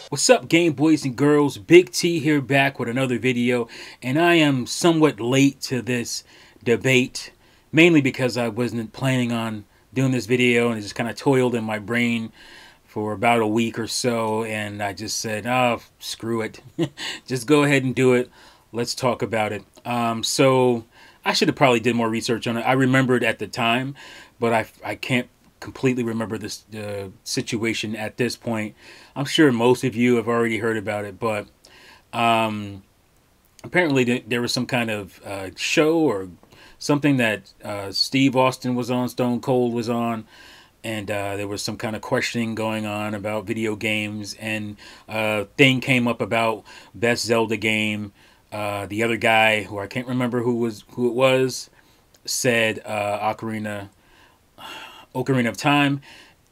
What's up, Game Boys and Girls? Big T here, back with another video, and I am somewhat late to this debate, mainly because I wasn't planning on doing this video, and it just kind of toiled in my brain for about a week or so, and I just said, oh, screw it. Just go ahead and do it. Let's talk about it. So I should have probably did more research on it. I remembered at the time, but I can't completely remember this situation at this point. I'm sure most of you have already heard about it, but apparently there was some kind of show or something that Steve Austin was on, Stone Cold was on, and there was some kind of questioning going on about video games, and thing came up about best Zelda game. The other guy, who I can't remember who it was, said Ocarina of Time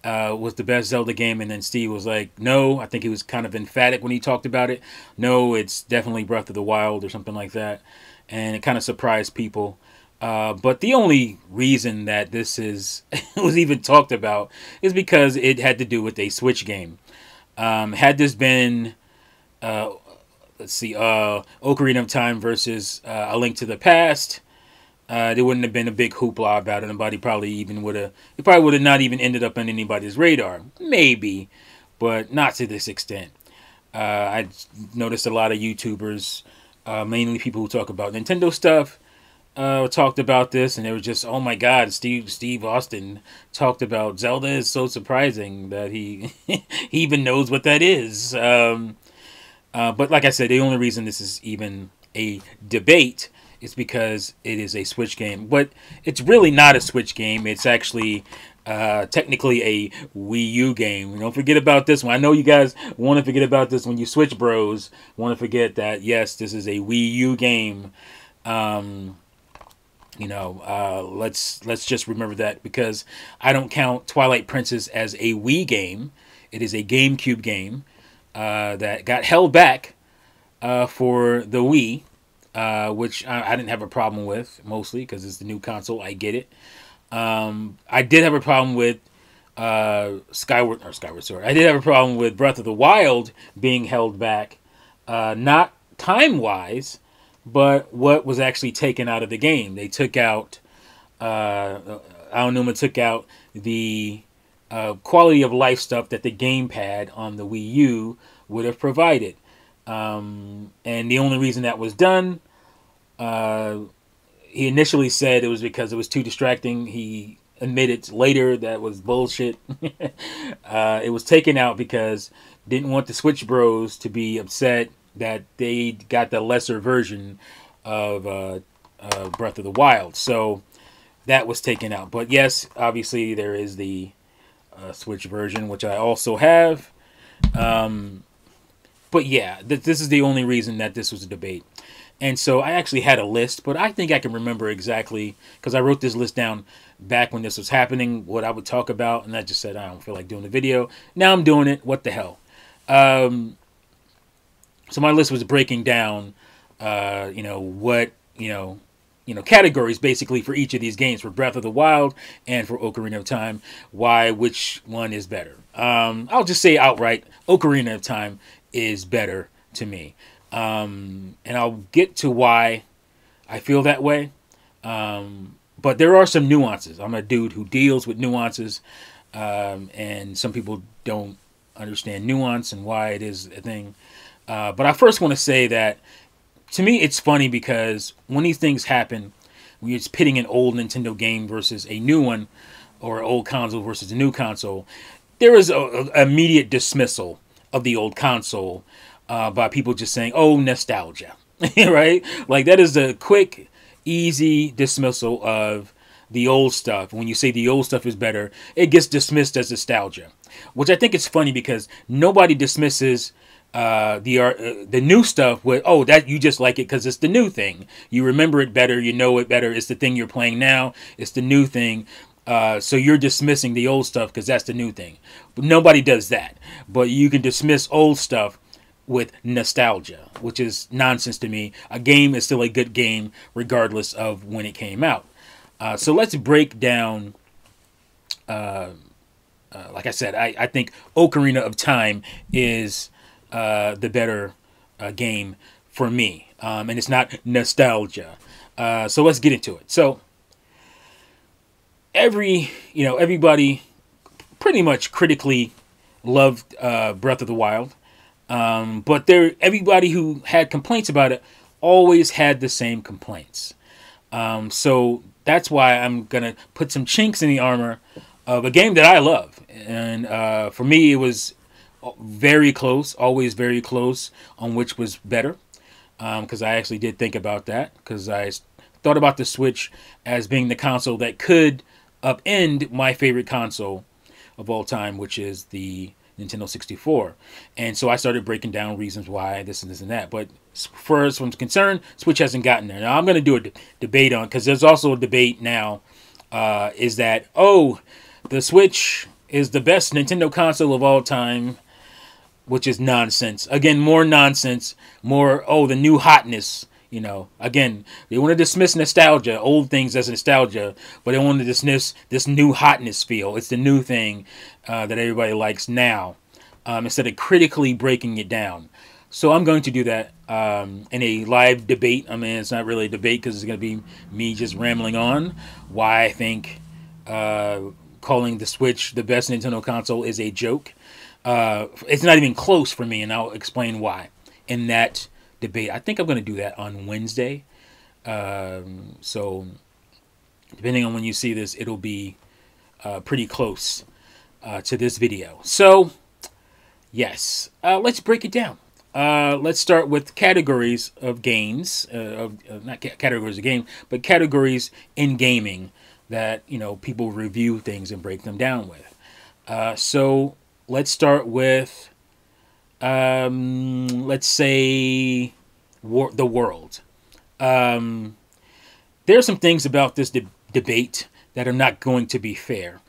was the best Zelda game, and then Steve was like, no. I think he was kind of emphatic when he talked about it. No, it's definitely Breath of the Wild or something like that, and it kind of surprised people. But the only reason that this was even talked about is because it had to do with a Switch game. Had this been, let's see, Ocarina of Time versus A Link to the Past, there wouldn't have been a big hoopla about it. Nobody probably would have not even ended up on anybody's radar. Maybe, but not to this extent. I noticed a lot of YouTubers, mainly people who talk about Nintendo stuff, talked about this, and they were just, oh my god, Steve Austin talked about Zelda. Is so surprising that he he even knows what that is. But like I said, the only reason this is even a debate is because it is a Switch game. But it's really not a Switch game. It's actually technically a Wii U game. Don't forget about this one. I know you guys want to forget about this when you Switch bros. Want to forget that, yes, this is a Wii U game. Let's just remember that, because I don't count Twilight Princess as a Wii game. It is a GameCube game that got held back for the Wii. Which I didn't have a problem with, mostly because it's the new console. I get it. I did have a problem with Skyward Sword. I did have a problem with Breath of the Wild being held back, not time-wise, but what was actually taken out of the game. They took out, Aonuma took out the quality of life stuff that the gamepad on the Wii U would have provided. And the only reason that was done, he initially said it was because it was too distracting. He admitted later that was bullshit. It was taken out because didn't want the Switch Bros to be upset that they got the lesser version of Breath of the Wild. So that was taken out. But yes, obviously there is the Switch version, which I also have. But yeah, this is the only reason that this was a debate. And so I actually had a list, but I think I can remember exactly, because I wrote this list down back when this was happening, what I would talk about, and I just said I don't feel like doing the video. Now I'm doing it. What the hell? So my list was breaking down, categories basically for each of these games, for Breath of the Wild and for Ocarina of Time, why which one is better. I'll just say outright, Ocarina of Time is better to me. And I'll get to why I feel that way. But there are some nuances. I'm a dude who deals with nuances. And some people don't understand nuance and why it is a thing. But I first want to say that, to me, it's funny because when these things happen, when you're pitting an old Nintendo game versus a new one, or an old console versus a new console, there is an immediate dismissal of the old console by people just saying, oh, nostalgia, right? Like, that is a quick, easy dismissal of the old stuff. When you say the old stuff is better, it gets dismissed as nostalgia, which I think is funny because nobody dismisses the new stuff with, oh, that you just like it because it's the new thing. You remember it better, you know it better. It's the thing you're playing now. It's the new thing. So you're dismissing the old stuff because that's the new thing. But nobody does that. But you can dismiss old stuff with nostalgia, which is nonsense to me. A game is still a good game regardless of when it came out. So let's break down like I said, I think Ocarina of Time is the better game for me, and it's not nostalgia. So let's get into it. So everybody pretty much critically loved Breath of the Wild, but everybody who had complaints about it always had the same complaints. So that's why I'm gonna put some chinks in the armor of a game that I love, and for me it was very close, always very close on which was better, because I actually did think about that, because I thought about the Switch as being the console that could upend my favorite console of all time, which is the Nintendo 64. And so I started breaking down reasons why this and this and that. But as far as I'm concerned, Switch hasn't gotten there. Now I'm going to do a debate on, because there's also a debate now, is that, oh, the Switch is the best Nintendo console of all time, which is nonsense. Again, more nonsense, more, oh, the new hotness. Again, they want to dismiss nostalgia, old things as nostalgia, but they want to dismiss this new hotness feel. It's the new thing that everybody likes now, instead of critically breaking it down. So I'm going to do that in a live debate. I mean, it's not really a debate because it's going to be me just rambling on why I think calling the Switch the best Nintendo console is a joke. It's not even close for me, and I'll explain why in that debate. I think I'm going to do that on Wednesday. So depending on when you see this, it'll be pretty close to this video. So yes, let's break it down. Let's start with categories of games, not categories of game, but categories in gaming that people review things and break them down with. So let's start with let's say the world. There are some things about this debate that are not going to be fair.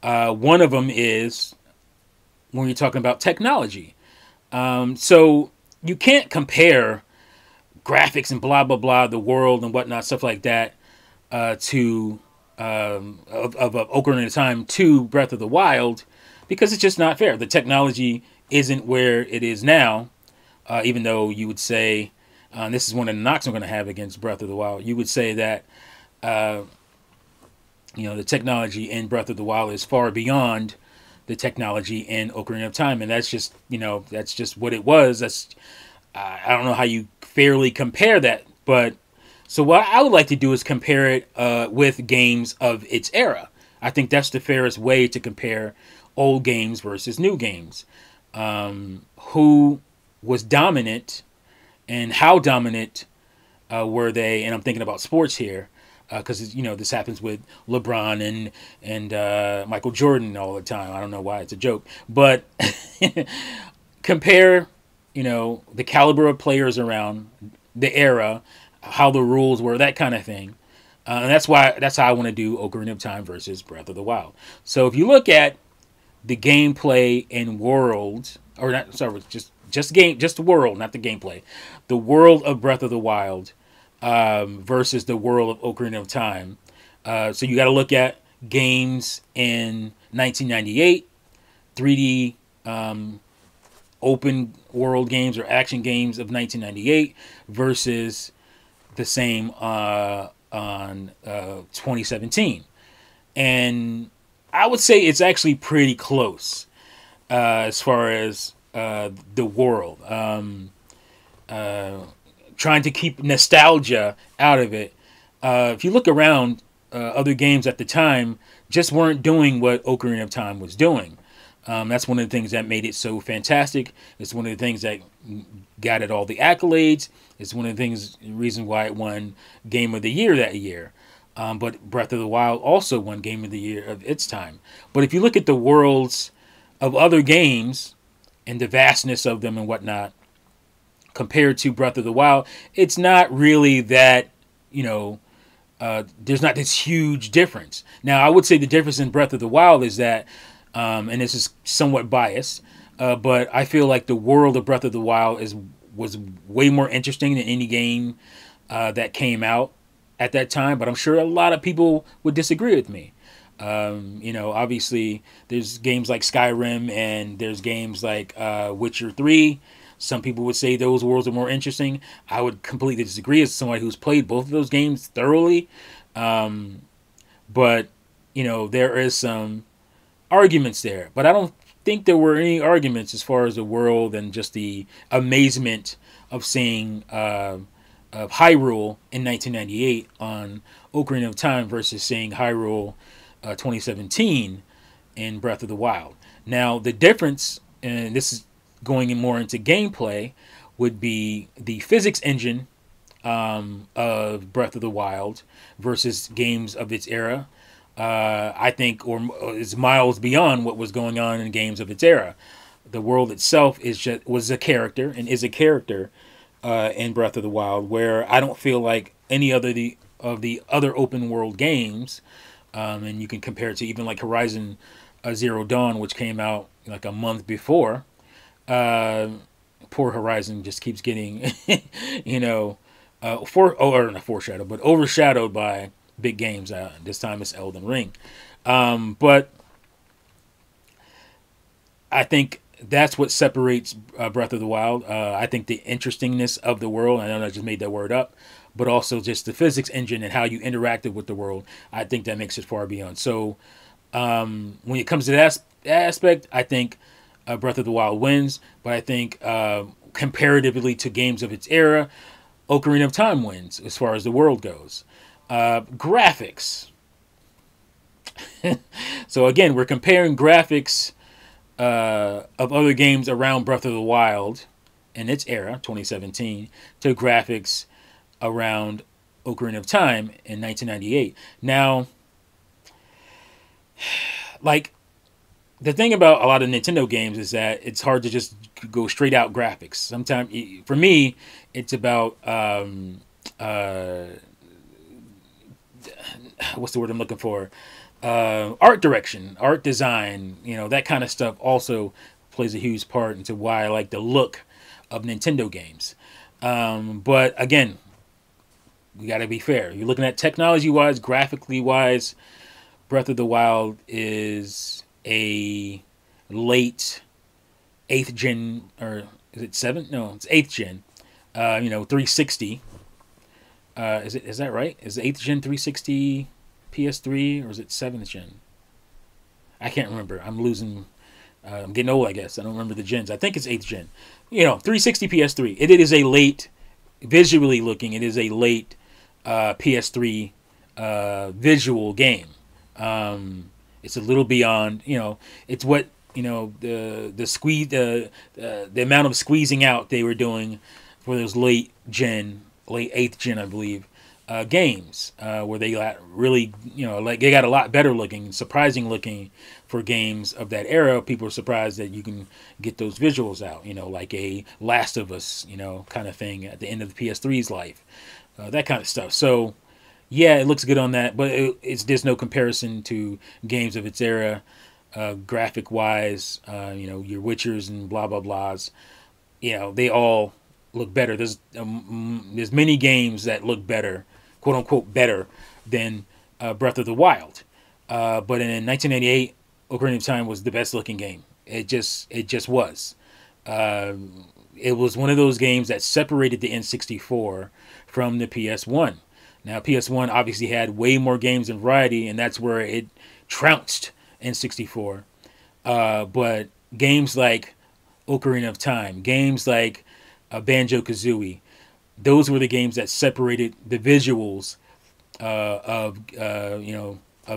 One of them is when you're talking about technology. So you can't compare graphics and blah, blah, blah, the world and whatnot, stuff like that, to of Ocarina of Time to Breath of the Wild, because it's just not fair. The technology isn't where it is now, even though you would say, this is one of the knocks I'm going to have against Breath of the Wild, you would say that the technology in Breath of the Wild is far beyond the technology in Ocarina of Time, and that's just what it was. I don't know how you fairly compare that, but so what I would like to do is compare it with games of its era. I think that's the fairest way to compare old games versus new games. Who was dominant and how dominant were they? And I'm thinking about sports here, because this happens with LeBron and Michael Jordan all the time. I don't know why it's a joke, but compare the caliber of players around the era, how the rules were, that kind of thing. And that's how I want to do Ocarina of Time versus Breath of the Wild. So if you look at the gameplay and world, or not, sorry, just the world, not the gameplay, the world of Breath of the Wild versus the world of Ocarina of Time. So you got to look at games in 1998, 3D open world games or action games of 1998 versus the same on 2017. And I would say it's actually pretty close as far as the world. Trying to keep nostalgia out of it. If you look around, other games at the time just weren't doing what Ocarina of Time was doing. That's one of the things that made it so fantastic. It's one of the things that got it all the accolades. It's one of the reason why it won Game of the Year that year. But Breath of the Wild also won Game of the Year of its time. But if you look at the worlds of other games and the vastness of them and whatnot, compared to Breath of the Wild, it's not really that, there's not this huge difference. Now, I would say the difference in Breath of the Wild is that, and this is somewhat biased, but I feel like the world of Breath of the Wild was way more interesting than any game that came out at that time. But I'm sure a lot of people would disagree with me. You know, obviously there's games like Skyrim and there's games like Witcher 3. Some people would say those worlds are more interesting. I would completely disagree as somebody who's played both of those games thoroughly. Um, but, you know, there is some arguments there. But I don't think there were any arguments as far as the world and just the amazement of seeing of Hyrule in 1998 on Ocarina of Time versus seeing Hyrule 2017 in Breath of the Wild. Now, the difference, and this is going in more into gameplay, would be the physics engine of Breath of the Wild versus games of its era. I think, or is miles beyond what was going on in games of its era. The world itself was a character and is a character in Breath of the Wild, where I don't feel like any of the other open world games, and you can compare it to even like Horizon Zero Dawn, which came out like a month before. Poor Horizon just keeps getting, you know, or not foreshadowed, but overshadowed by big games. This time it's Elden Ring. But I think that's what separates Breath of the Wild. I think the interestingness of the world, I know I just made that word up, but also just the physics engine and how you interacted with the world, I think that makes it far beyond. So when it comes to that aspect, I think Breath of the Wild wins, but I think comparatively to games of its era, Ocarina of Time wins as far as the world goes. Graphics. So again, we're comparing graphics of other games around Breath of the Wild in its era, 2017, to graphics around Ocarina of Time in 1998. Now, like, the thing about a lot of Nintendo games is that it's hard to just go straight out graphics. Sometimes, for me, it's about what's the word I'm looking for? Art direction, art design, you know, that kind of stuff also plays a huge part into why I like the look of Nintendo games. But again, we got to be fair. You're looking at technology-wise, graphically-wise, Breath of the Wild is a late 8th gen, or is it 7th? No, it's 8th gen. You know, 360. Is that right? Is 8th gen 360 PS3 or is it 7th gen? I can't remember. I'm getting old, I guess. I don't remember the gens. I think it's 8th gen. You know, 360 PS3. It is a late, visually looking, it is a late PS3 visual game. It's a little beyond, you know, it's what, you know, the squeeze, the amount of squeezing out they were doing for those late 8th gen, I believe, games, where they got really, you know, like they got a lot better looking, surprising looking for games of that era. People are surprised that you can get those visuals out, you know, like a Last of Us, you know, kind of thing at the end of the PS3's life, that kind of stuff. So, yeah, it looks good on that, but there's no comparison to games of its era, graphic wise. You know, your Witchers and blah blah blahs. You know, they all look better. There's many games that look better, quote unquote, better than Breath of the Wild. But in 1988, Ocarina of Time was the best looking game. It just was. It was one of those games that separated the N64 from the PS1. Now, PS1 obviously had way more games and variety, and that's where it trounced N64. But games like Ocarina of Time, games like Banjo-Kazooie, those were the games that separated the visuals of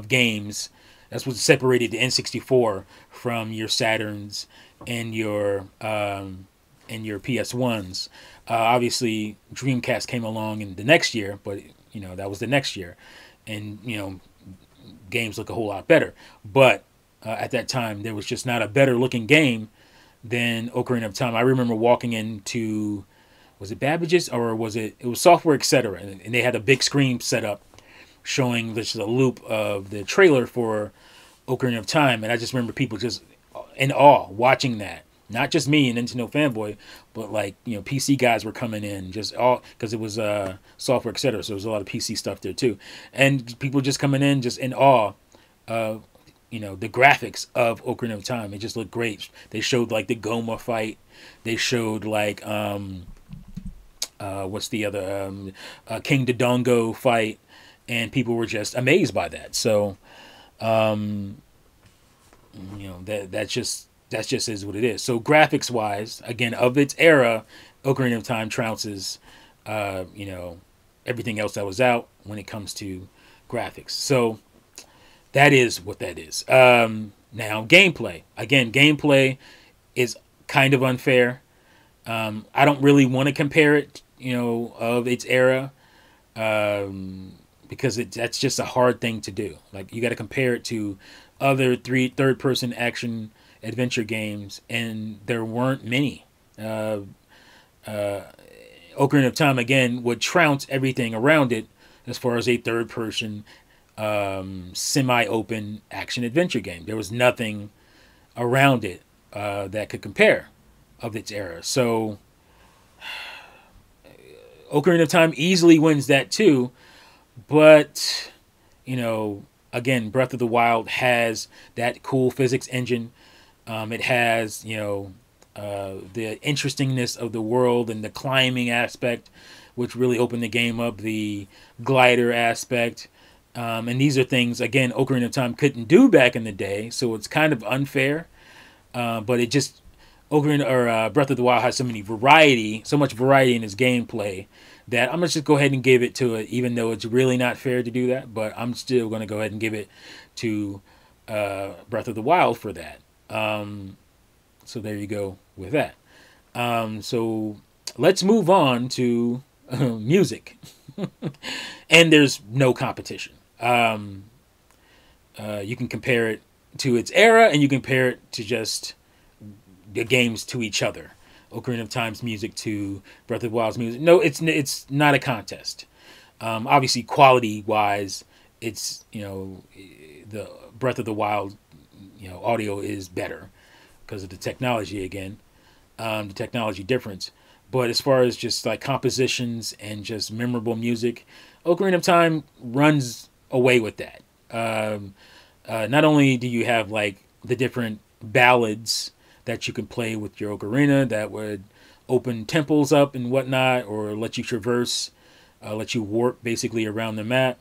games. That's what separated the N64 from your Saturns and your PS1s. Obviously, Dreamcast came along in the next year, but you know that was the next year, and you know games look a whole lot better. But at that time, there was just not a better looking game than Ocarina of Time. I remember walking into, was it Babbage's or was it was Software Etc. And they had a big screen set up showing just a loop of the trailer for Ocarina of Time, and I just remember people just in awe watching that. Not just me, an Nintendo fanboy, but like, you know, PC guys were coming in just all because it was Software Etc. So there was a lot of PC stuff there too, and people just coming in just in awe you know, the graphics of Ocarina of Time. It just looked great. They showed like the Goma fight. They showed like what's the other King Dodongo fight, and people were just amazed by that. So you know, that's just is what it is. So graphics wise, again, of its era, Ocarina of Time trounces you know, everything else that was out when it comes to graphics. So that is what that is. Now gameplay. Again, gameplay is kind of unfair. I don't really want to compare it, you know, of its era, because that's just a hard thing to do. Like, you got to compare it to other third-person action adventure games, and there weren't many. Ocarina of Time, again, would trounce everything around it as far as a third-person semi-open action-adventure game. There was nothing around it that could compare of its era. So Ocarina of Time easily wins that too, but, you know, again, Breath of the Wild has that cool physics engine. It has, you know, the interestingness of the world and the climbing aspect, which really opened the game up, the glider aspect. And these are things, again, Ocarina of Time couldn't do back in the day, so it's kind of unfair. But it just, Breath of the Wild has so much variety in its gameplay, that I'm going to just go ahead and give it to it, even though it's really not fair to do that. But I'm still going to go ahead and give it to Breath of the Wild for that. So there you go with that. So let's move on to music. And there's no competition. You can compare it to its era, and you compare it to just the games to each other. Ocarina of Time's music to Breath of the Wild's music. No, it's not a contest. Obviously, quality-wise, it's, you know, the Breath of the Wild, you know, audio is better because of the technology again, the technology difference. But as far as just like compositions and just memorable music, Ocarina of Time runs away with that. Not only do you have like the different ballads that you can play with your ocarina that would open temples up and whatnot, or let you traverse, let you warp basically around the map,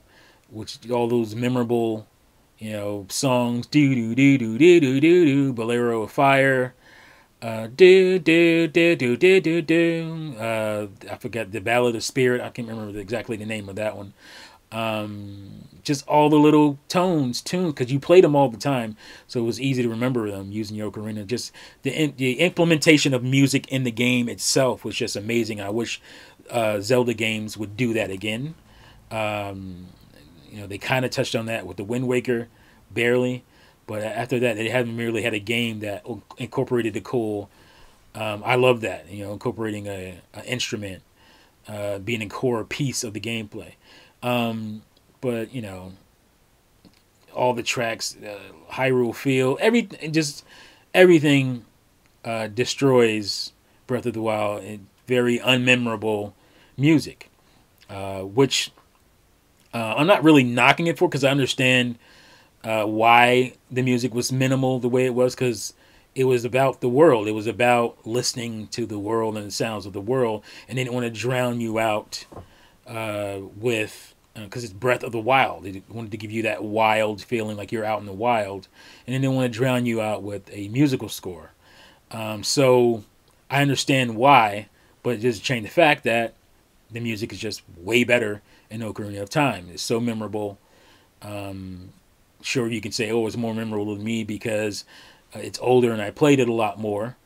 which all those memorable, you know, songs, do do do do do do do do, Bolero of Fire, do do do do do do do. I forgot the Ballad of Spirit. I can't remember exactly the name of that one. Just all the little tunes, because you played them all the time, so it was easy to remember them using your ocarina. Just the implementation of music in the game itself was just amazing. I wish Zelda games would do that again. You know, they kind of touched on that with the Wind Waker, barely, but after that, they haven't really had a game that incorporated the cool. I love that, you know, incorporating an instrument, being a core piece of the gameplay. But, you know, all the tracks, Hyrule Field, everything destroys Breath of the Wild in very unmemorable music, which I'm not really knocking it for, because I understand why the music was minimal the way it was, because it was about the world. It was about listening to the world and the sounds of the world, and they didn't want to drown you out with... because it's Breath of the Wild. They wanted to give you that wild feeling, like you're out in the wild. And then they want to drown you out with a musical score. So I understand why, but it doesn't change the fact that the music is just way better in Ocarina of Time. It's so memorable. Sure, you can say, oh, it's more memorable to me because it's older and I played it a lot more.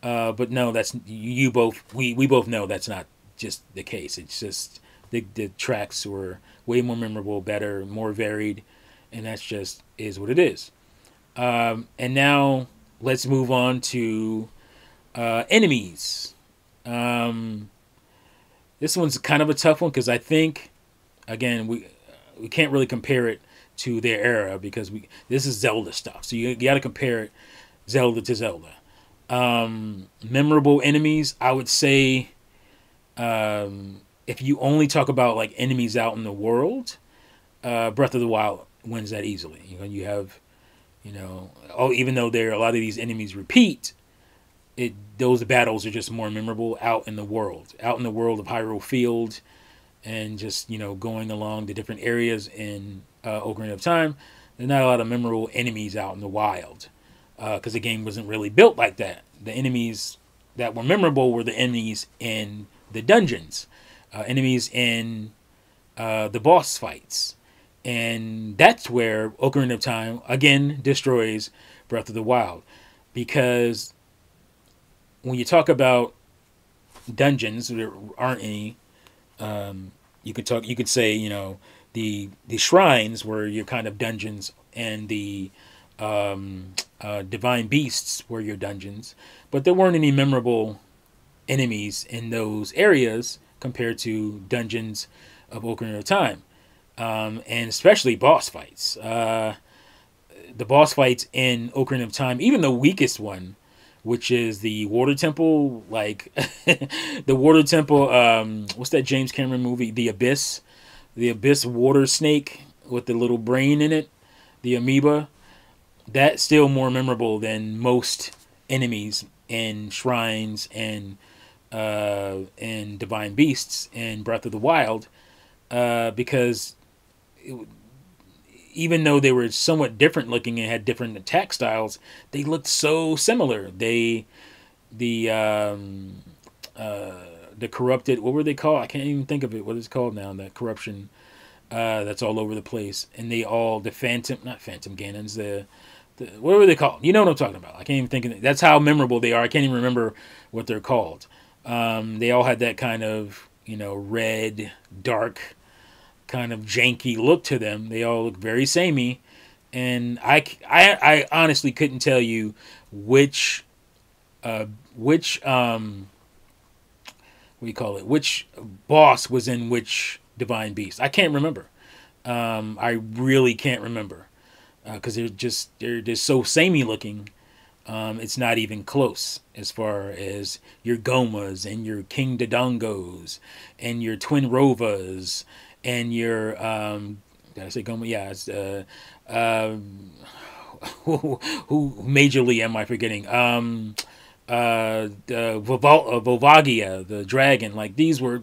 But no, we both know that's not just the case. It's just the tracks were way more memorable, better, more varied, and that's just is what it is. And now let's move on to enemies. This one's kind of a tough one, because I think, again, we can't really compare it to their era, because this is Zelda stuff, so you got to compare it Zelda to Zelda. Memorable enemies, I would say, if you only talk about like enemies out in the world, Breath of the Wild wins that easily. You have, oh, even though there a lot of these enemies repeat, those battles are just more memorable out in the world of Hyrule Field, and just going along the different areas in Ocarina of Time. There's not a lot of memorable enemies out in the wild because the game wasn't really built like that. The enemies that were memorable were the enemies in the dungeons, enemies in the boss fights. And that's where Ocarina of Time, again, destroys Breath of the Wild. Because when you talk about dungeons, there aren't any. You could say, the shrines were your kind of dungeons, and the divine beasts were your dungeons. But there weren't any memorable enemies in those areas compared to dungeons of Ocarina of Time, and especially boss fights. The boss fights in Ocarina of Time, even the weakest one, which is the water temple, like the water temple. What's that James Cameron movie, The Abyss water snake with the little brain in it, the amoeba. That's still more memorable than most enemies in shrines and divine beasts in Breath of the Wild, because even though they were somewhat different looking and had different attack styles, they looked so similar. The corrupted, what were they called? I can't even think of it. What it's called now? That corruption that's all over the place, and they all not Phantom Ganons. What were they called? You know what I'm talking about. I can't even think of it. That's how memorable they are. I can't even remember what they're called. They all had that kind of red, dark, kind of janky look to them. They all look very samey, and I honestly couldn't tell you which which boss was in which divine beast. I can't remember. I really can't remember because they're just so samey looking. It's not even close as far as your Gomas and your King Dodongos and your Twin Rovas and your did I say Goma? Yeah, it's who majorly am I forgetting? Volvagia, the dragon. Like, these were,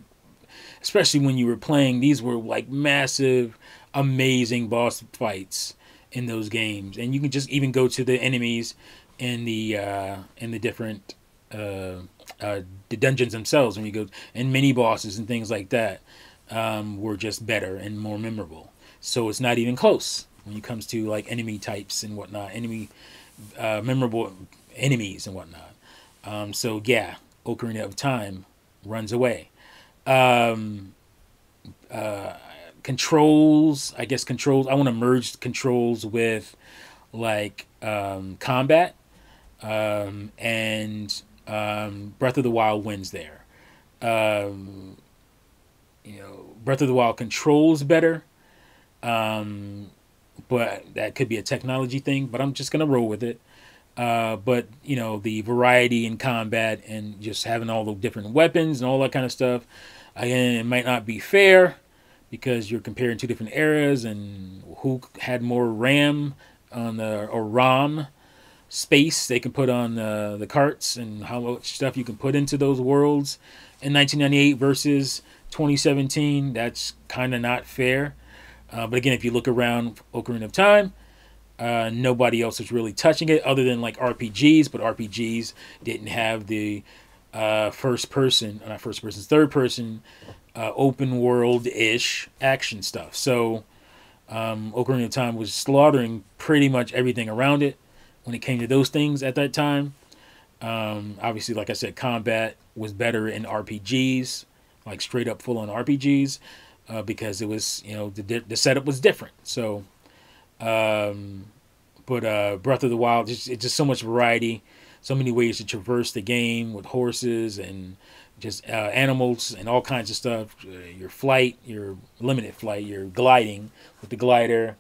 especially when you were playing, these were like massive, amazing boss fights in those games. And you can just even go to the enemies in the different the dungeons themselves when you go, and mini bosses and things like that were just better and more memorable. So it's not even close when it comes to like enemy types and whatnot, memorable enemies and whatnot. So yeah, Ocarina of Time runs away. Controls, I guess controls. I want to merge controls with like combat, and Breath of the Wild wins there. Breath of the Wild controls better, but that could be a technology thing. But I'm just gonna roll with it. But the variety in combat and just having all the different weapons and all that kind of stuff, again, it might not be fair because you're comparing two different eras and who had more RAM or ROM space they can put on the carts, and how much stuff you can put into those worlds in 1998 versus 2017. That's kind of not fair. But again, if you look around Ocarina of Time, nobody else is really touching it other than like RPGs, but RPGs didn't have the third person open world-ish action stuff. So Ocarina of Time was slaughtering pretty much everything around it when it came to those things at that time. Obviously, like I said, combat was better in RPGs, like straight up full on RPGs, because it was, the setup was different. So but Breath of the Wild, it's just so much variety, so many ways to traverse the game with horses and just animals and all kinds of stuff. Your flight, your limited flight, your gliding with the glider,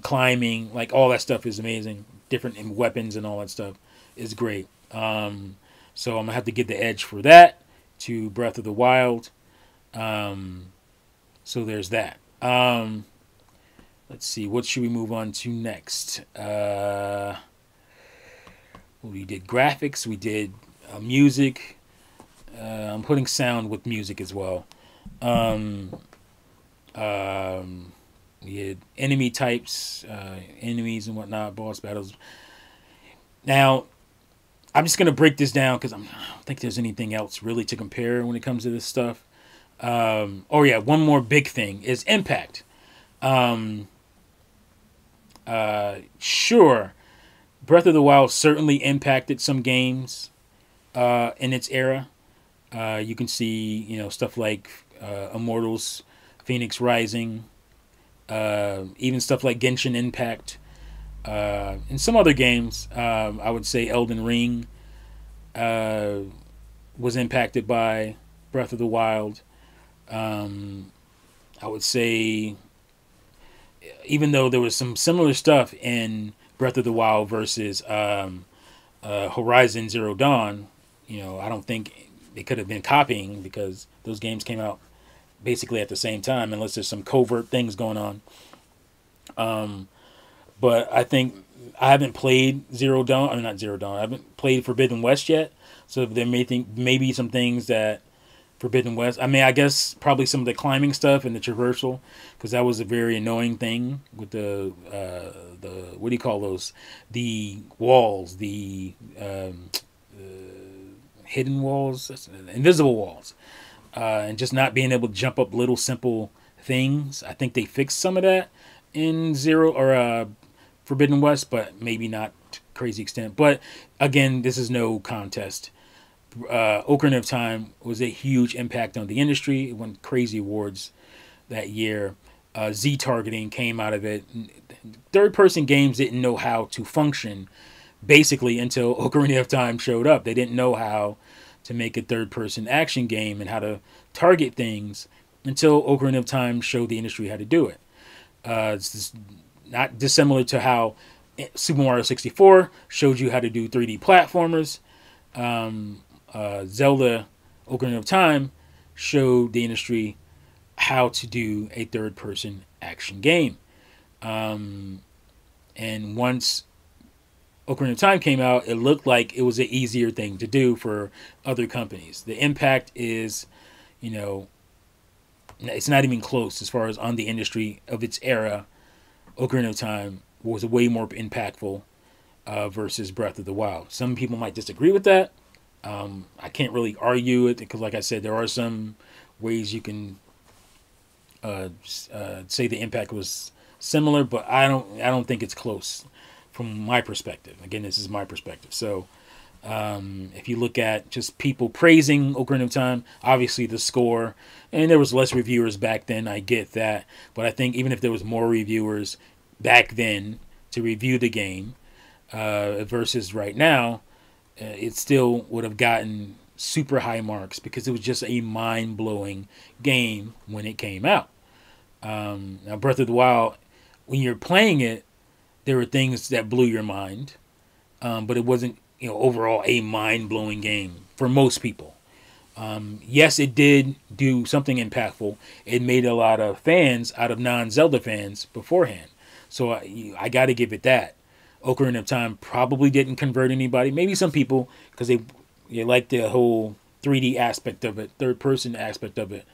climbing, like all that stuff is amazing. Different weapons and all that stuff is great. So I'm gonna have to give the edge for that to Breath of the Wild. So there's that. Let's see, what should we move on to next? We did graphics, we did music. I'm putting sound with music as well. Um, we had enemy types, enemies and whatnot, boss battles. Now, I'm just going to break this down because I don't think there's anything else really to compare when it comes to this stuff. Oh, yeah, one more big thing is impact. Um, sure, Breath of the Wild certainly impacted some games in its era. You can see, stuff like Immortals, Phoenix Rising, even stuff like Genshin Impact, and some other games. I would say Elden Ring uh, was impacted by Breath of the Wild. Um, I would say, even though there was some similar stuff in Breath of the Wild versus Horizon Zero Dawn, I don't think they could have been copying because those games came out basically at the same time, unless there's some covert things going on. Um, but I think I haven't played Zero Dawn. I mean, not Zero Dawn. I haven't played Forbidden West yet, so there maybe some things that Forbidden West. I mean, I guess probably some of the climbing stuff and the traversal, because that was a very annoying thing with the what do you call those? The walls, the hidden walls, invisible walls, and just not being able to jump up little simple things. I think they fixed some of that in Zero or Forbidden West, but maybe not to crazy extent. But again, this is no contest. Ocarina of Time was a huge impact on the industry. It won crazy awards that year. Z targeting came out of it. Third person games didn't know how to function basically until Ocarina of Time showed up. They didn't know how to make a third person action game and how to target things until Ocarina of Time showed the industry how to do it. It's not dissimilar to how Super Mario 64 showed you how to do 3D platformers. Zelda Ocarina of Time showed the industry how to do a third person action game. And once Ocarina of Time came out, it looked like it was an easier thing to do for other companies. The impact is, it's not even close as far as on the industry of its era. Ocarina of Time was way more impactful versus Breath of the Wild. Some people might disagree with that. I can't really argue it because, like I said, there are some ways you can say the impact was similar, but I don't think it's close from my perspective. Again, this is my perspective. So if you look at just people praising Ocarina of Time, obviously the score, and there was less reviewers back then, I get that. But I think even if there was more reviewers back then to review the game versus right now, it still would have gotten super high marks because it was just a mind-blowing game when it came out. Now, Breath of the Wild, when you're playing it, there were things that blew your mind, but it wasn't, overall a mind-blowing game for most people. Yes, it did do something impactful. It made a lot of fans out of non-Zelda fans beforehand. So I got to give it that. Ocarina of Time probably didn't convert anybody. Maybe some people, because they like the whole 3D aspect of it, third-person aspect of it,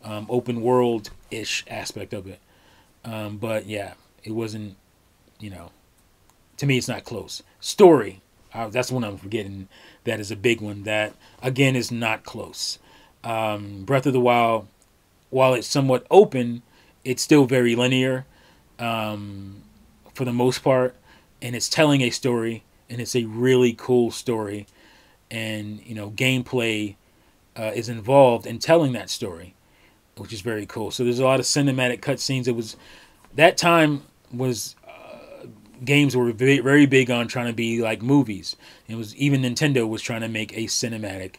open world-ish aspect of it. But yeah, it wasn't, to me it's not close. Story, that's one I'm forgetting. That is a big one that, again, is not close. Breath of the Wild, while it's somewhat open, it's still very linear for the most part. And it's telling a story, and it's a really cool story. And, gameplay is involved in telling that story, which is very cool. So there's a lot of cinematic cutscenes. That time was games were very, very big on trying to be like movies. It was even Nintendo was trying to make a cinematic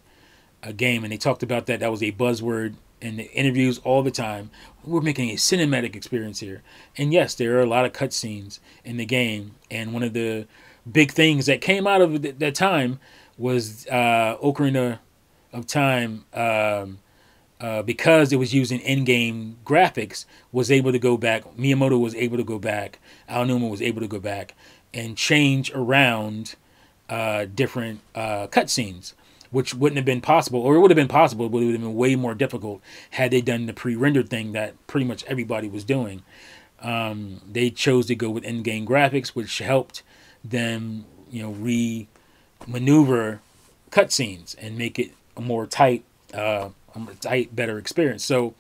game, and they talked about that. That was a buzzword in the interviews all the time. We're making a cinematic experience here, and yes, there are a lot of cutscenes in the game. And one of the big things that came out of that time was Ocarina of Time because it was using in-game graphics, was able to go back. Miyamoto was able to go back. Aonuma was able to go back and change around different cutscenes, which wouldn't have been possible, or it would have been possible, but it would have been way more difficult had they done the pre-rendered thing that pretty much everybody was doing. They chose to go with in-game graphics, which helped them, re-maneuver cutscenes and make it a more tight, better experience. So,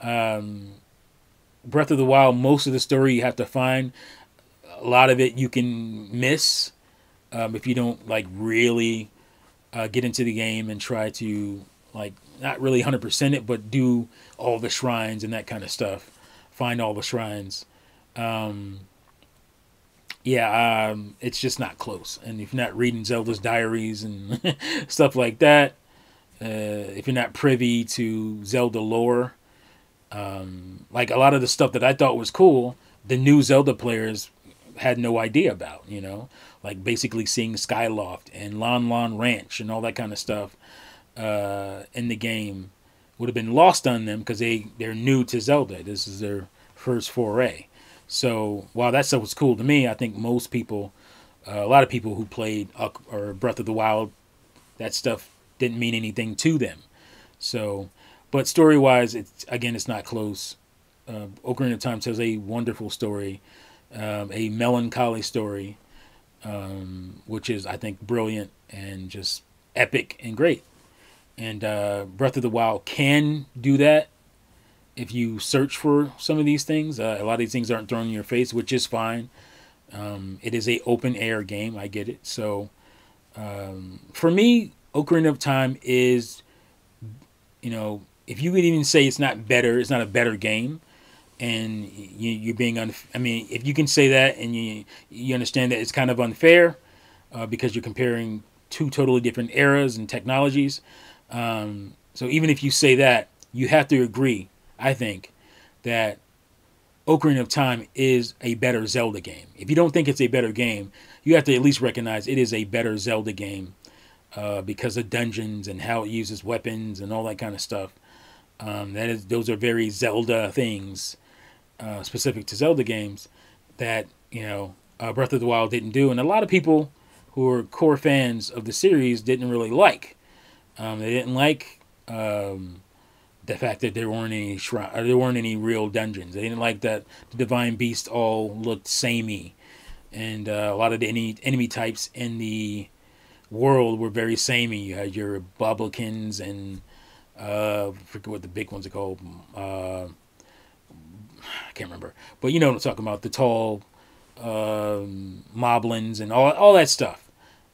Breath of the Wild, most of the story you have to find. A lot of it you can miss if you don't really get into the game and try to not really 100% it, but do all the shrines and that kind of stuff. Find all the shrines. It's just not close. And if you're not reading Zelda's diaries and stuff like that, if you're not privy to Zelda lore, like a lot of the stuff that I thought was cool, the new Zelda players had no idea about, like basically seeing Skyloft and Lon Lon Ranch and all that kind of stuff in the game would have been lost on them because they're new to Zelda. This is their first foray. So while that stuff was cool to me, I think most people, a lot of people who played or Breath of the Wild, that stuff didn't mean anything to them. So, but story-wise, it's not close. Ocarina of Time tells a wonderful story, a melancholy story, which is, I think, brilliant and just epic and great. And Breath of the Wild can do that if you search for some of these things. A lot of these things aren't thrown in your face, which is fine. It is a open air game. I get it. So for me, Ocarina of Time is, if you could even say it's not better, it's not a better game. And you're being if you can say that and you understand that it's kind of unfair because you're comparing two totally different eras and technologies. So even if you say that, you have to agree, I think, that Ocarina of Time is a better Zelda game. If you don't think it's a better game, you have to at least recognize it is a better Zelda game because of dungeons and how it uses weapons and all that kind of stuff. Those are very Zelda things, specific to Zelda games that Breath of the Wild didn't do, and a lot of people who are core fans of the series didn't really like. They didn't like the fact that there weren't any real dungeons. They didn't like that the Divine Beasts all looked samey, and a lot of the enemy types in the world were very samey. You had your Bobblekins and I forget what the big ones are called. I can't remember, but you know what I'm talking about. The tall Moblins and all that stuff.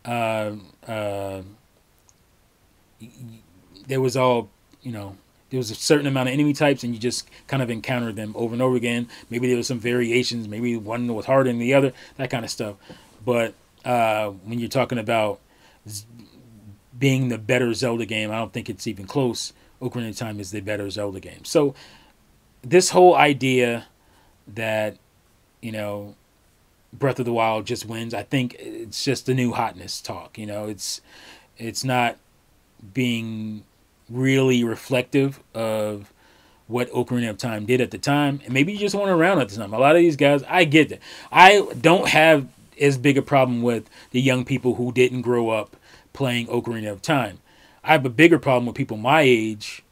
There was there was a certain amount of enemy types, and you just kind of encountered them over and over again. Maybe there was some variations. Maybe one was harder than the other. That kind of stuff. But when you're talking about being the better Zelda game, I don't think it's even close. Ocarina of Time is the better Zelda game. So this whole idea that Breath of the Wild just wins, I think it's just the new hotness talk. It's not being really reflective of what Ocarina of Time did at the time, and maybe you just weren't around at the time. A lot of these guys, I get that. I don't have as big a problem with the young people who didn't grow up playing Ocarina of Time. I have a bigger problem with people my age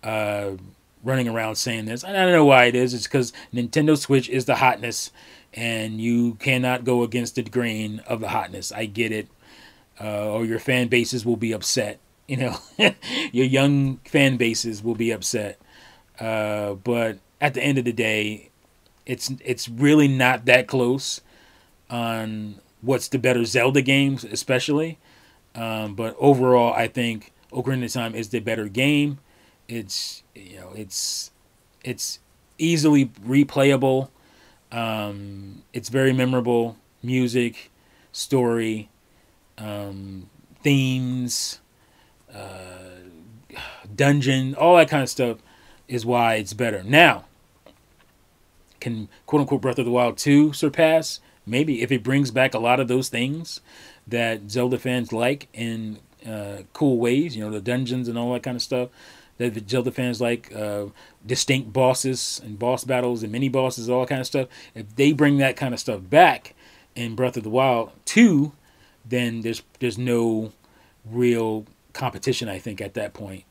running around saying this. And I don't know why it is. It's because Nintendo Switch is the hotness, and you cannot go against the grain of the hotness. I get it. Or your fan bases will be upset. Your young fan bases will be upset. But at the end of the day, it's really not that close on what's the better Zelda games, especially. But overall, I think Ocarina of Time is the better game. It's easily replayable. It's very memorable. Music, story, themes, dungeon, all that kind of stuff is why it's better. Now, can quote unquote Breath of the Wild 2 surpass? Maybe, if it brings back a lot of those things that Zelda fans like in cool ways, the dungeons and all that kind of stuff. that the Zelda fans like, distinct bosses and boss battles and mini bosses, all kind of stuff. If they bring that kind of stuff back in Breath of the Wild 2, then there's no real competition, I think, at that point.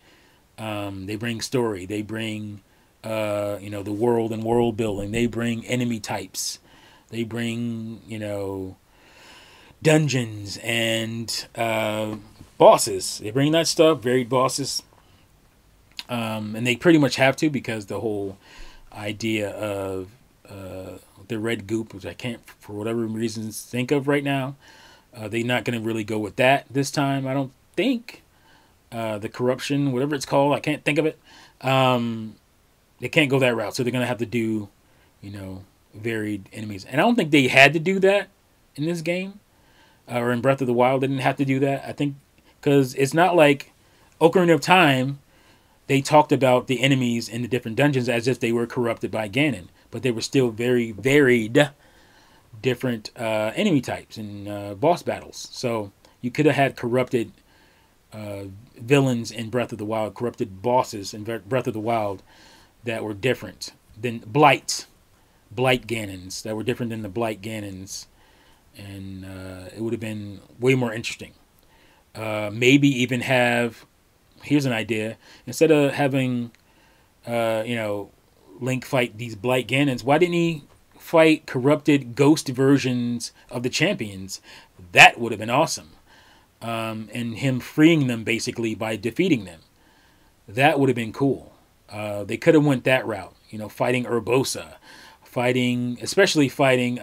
They bring story. They bring, the world and world building. They bring enemy types. They bring, dungeons and bosses. They bring that stuff, varied bosses. And they pretty much have to, because the whole idea of the red goop, which I can't, for whatever reasons, think of right now, they're not going to really go with that this time, I don't think. The corruption, whatever it's called, I can't think of it. They can't go that route, so they're going to have to do, varied enemies. And I don't think they had to do that in this game, or in Breath of the Wild. They didn't have to do that, I think, because it's not like Ocarina of Time. They talked about the enemies in the different dungeons as if they were corrupted by Ganon, but they were still very varied, different enemy types and boss battles. So you could have had corrupted villains in Breath of the Wild, corrupted bosses in Breath of the Wild that were different than Blight Ganons, that were different than the Blight Ganons, and it would have been way more interesting. Maybe even have, here's an idea, instead of having Link fight these Blight Ganons, why didn't he fight corrupted ghost versions of the champions? That would have been awesome. And him freeing them basically by defeating them. That would have been cool. They could have went that route, fighting Urbosa, especially fighting,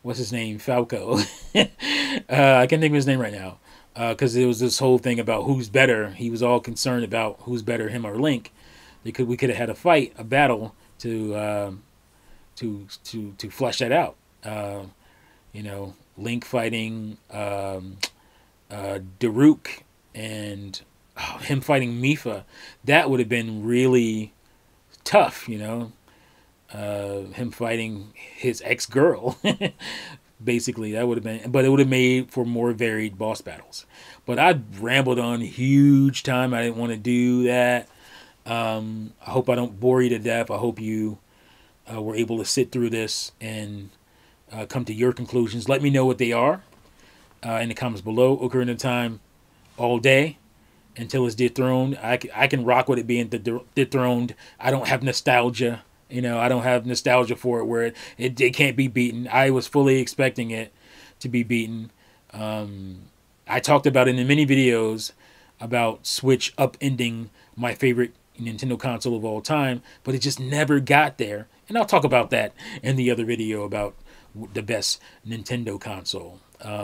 what's his name, Falco. I can't think of his name right now, because it was this whole thing about who's better. He was all concerned about who's better, him or Link. We could have had a battle to flesh that out. Link fighting Daruk, and him fighting Mipha. That would have been really tough, him fighting his ex-girl. Basically, that would have been, but it would have made for more varied boss battles. But I rambled on huge time. I didn't want to do that. I hope I don't bore you to death. I hope you were able to sit through this and come to your conclusions. Let me know what they are in the comments below. Ocarina of Time all day until it's dethroned. I can rock with it being dethroned. I don't have nostalgia. I don't have nostalgia for it where it can't be beaten. I was fully expecting it to be beaten. I talked about it in many videos about Switch upending my favorite Nintendo console of all time, but it just never got there. And I'll talk about that in the other video about the best Nintendo console,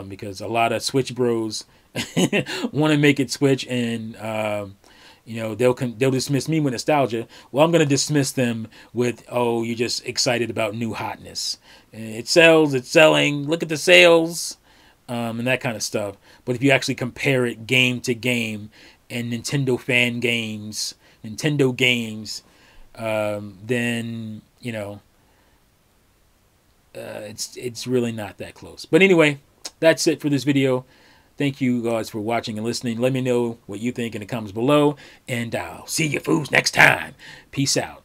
because a lot of Switch bros want to make it Switch, and they'll dismiss me with nostalgia. Well, I'm going to dismiss them with, oh, you're just excited about new hotness. It sells, it's selling, look at the sales, and that kind of stuff. But if you actually compare it game to game and Nintendo games, then it's really not that close. But anyway, that's it for this video. Thank you guys for watching and listening. Let me know what you think in the comments below, and I'll see you fools next time. Peace out.